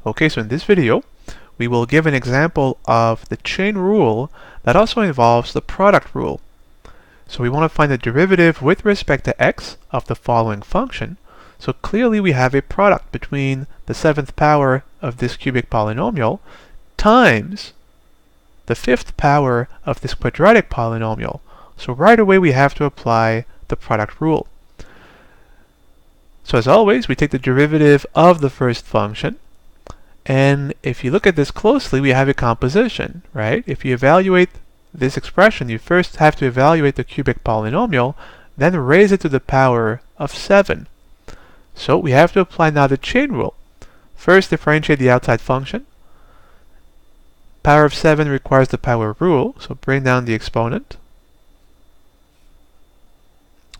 Okay, so in this video, we will give an example of the chain rule that also involves the product rule. So we want to find the derivative with respect to x of the following function. So clearly we have a product between the 7th power of this cubic polynomial times the 5th power of this quadratic polynomial. So right away we have to apply the product rule. So as always, we take the derivative of the first function, and if you look at this closely, we have a composition, right? If you evaluate this expression, you first have to evaluate the cubic polynomial, then raise it to the power of 7. So we have to apply now the chain rule. First, differentiate the outside function. Power of 7 requires the power rule, so bring down the exponent.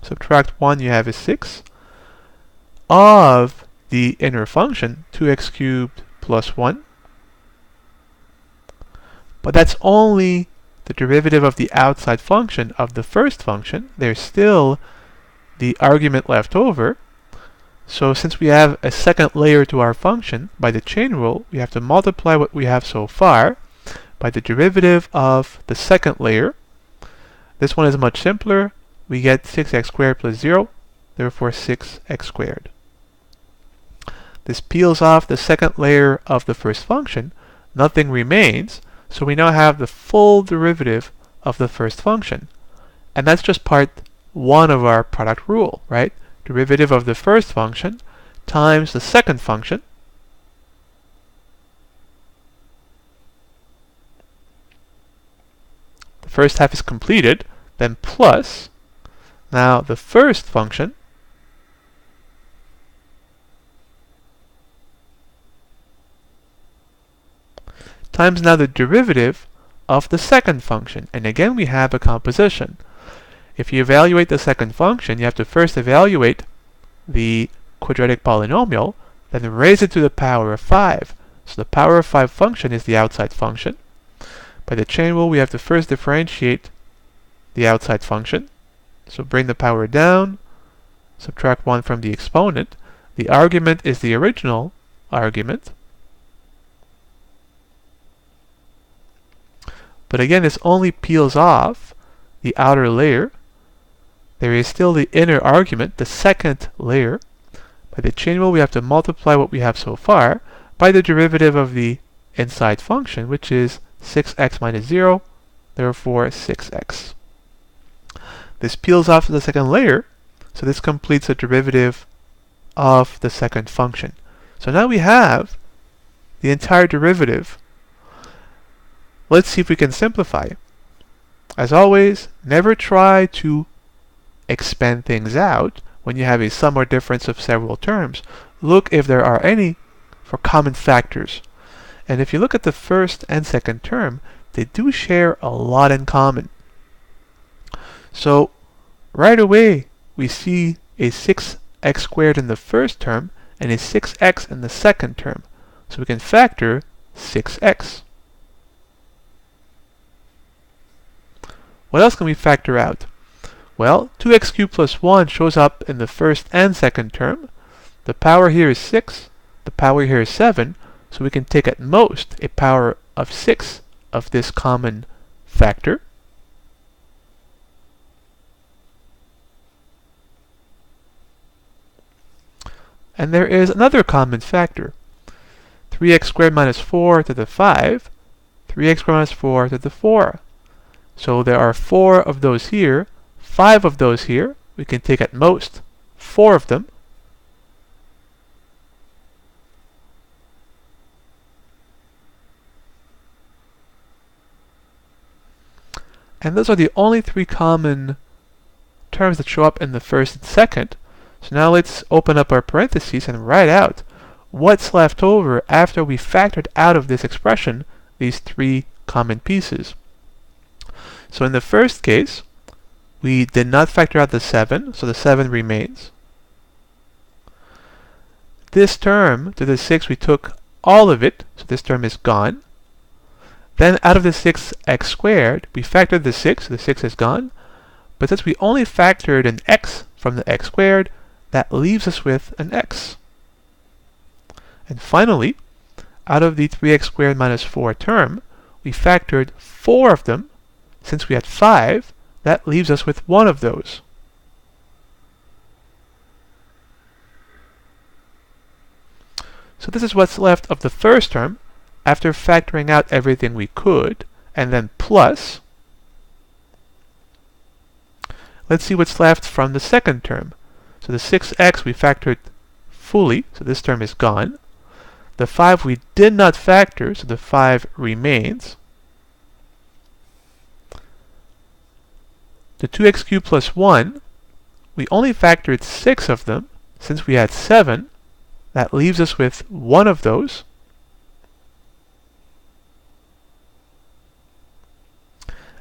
Subtract 1, you have a 6. Of the inner function, 2x cubed plus 1. But that's only the derivative of the outside function of the first function. There's still the argument left over. So since we have a second layer to our function, by the chain rule, we have to multiply what we have so far by the derivative of the second layer. This one is much simpler. We get 6x squared plus 0, therefore 6x squared. This peels off the second layer of the first function. Nothing remains, so we now have the full derivative of the first function. And that's just part 1 of our product rule, right? Derivative of the first function times the second function. The first half is completed, then plus, now the first function times now the derivative of the second function. And again, we have a composition. If you evaluate the second function, you have to first evaluate the quadratic polynomial, then raise it to the power of 5. So the power of 5 function is the outside function. By the chain rule, we have to first differentiate the outside function. So bring the power down, subtract 1 from the exponent. The argument is the original argument. But again, this only peels off the outer layer. There is still the inner argument, the second layer. By the chain rule, we have to multiply what we have so far by the derivative of the inside function, which is 6x minus 0, therefore 6x. This peels off the second layer, so this completes the derivative of the second function. So now we have the entire derivative. Let's see if we can simplify. As always, never try to expand things out when you have a sum or difference of several terms. Look if there are any for common factors. And if you look at the first and second term, they do share a lot in common. So right away, we see a 6x squared in the first term and a 6x in the second term. So we can factor 6x. What else can we factor out? Well, 2x cubed plus 1 shows up in the first and second term. The power here is 6. The power here is 7. So we can take at most a power of 6 of this common factor. And there is another common factor. 3x squared minus 4 to the 5. 3x squared minus 4 to the 4. So there are 4 of those here, 5 of those here. We can take at most 4 of them. And those are the only 3 common terms that show up in the first and second. So now let's open up our parentheses and write out what's left over after we factored out of this expression these 3 common pieces. So in the first case, we did not factor out the 7, so the 7 remains. This term, to the 6, we took all of it, so this term is gone. Then out of the 6x squared, we factored the 6, so the 6 is gone. But since we only factored an x from the x squared, that leaves us with an x. And finally, out of the 3x squared minus 4 term, we factored 4 of them. Since we had 5, that leaves us with one of those. So this is what's left of the first term after factoring out everything we could, and then plus. Let's see what's left from the second term. So the 6x we factored fully, so this term is gone. The 5 we did not factor, so the 5 remains. The 2x cubed plus 1, we only factored 6 of them. Since we had 7, that leaves us with one of those.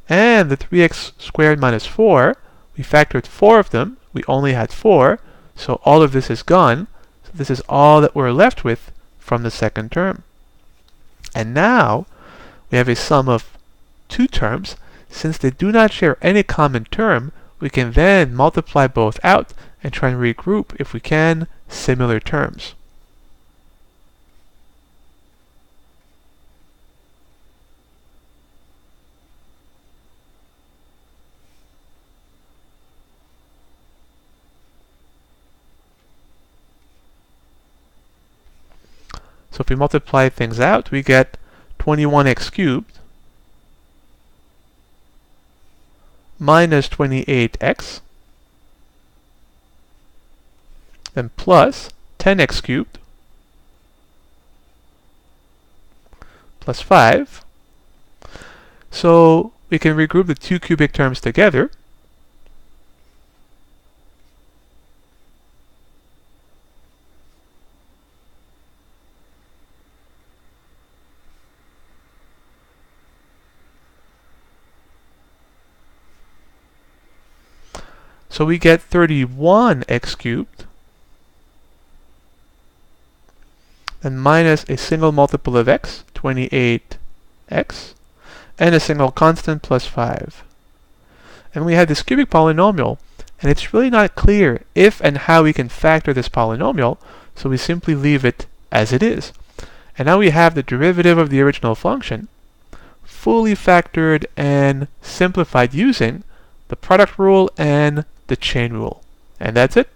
And the 3x squared minus 4, we factored 4 of them. We only had 4, so all of this is gone. So this is all that we're left with from the second term. And now we have a sum of 2 terms. Since they do not share any common term, we can then multiply both out and try and regroup, if we can, similar terms. So if we multiply things out, we get 21x cubed minus 28x, then plus 10x cubed plus 5. So we can regroup the two cubic terms together. So we get 31x cubed, and minus a single multiple of x, 28x, and a single constant plus 5. And we have this cubic polynomial, and it's really not clear if and how we can factor this polynomial, so we simply leave it as it is. And now we have the derivative of the original function, fully factored and simplified using the product rule and the chain rule. And that's it.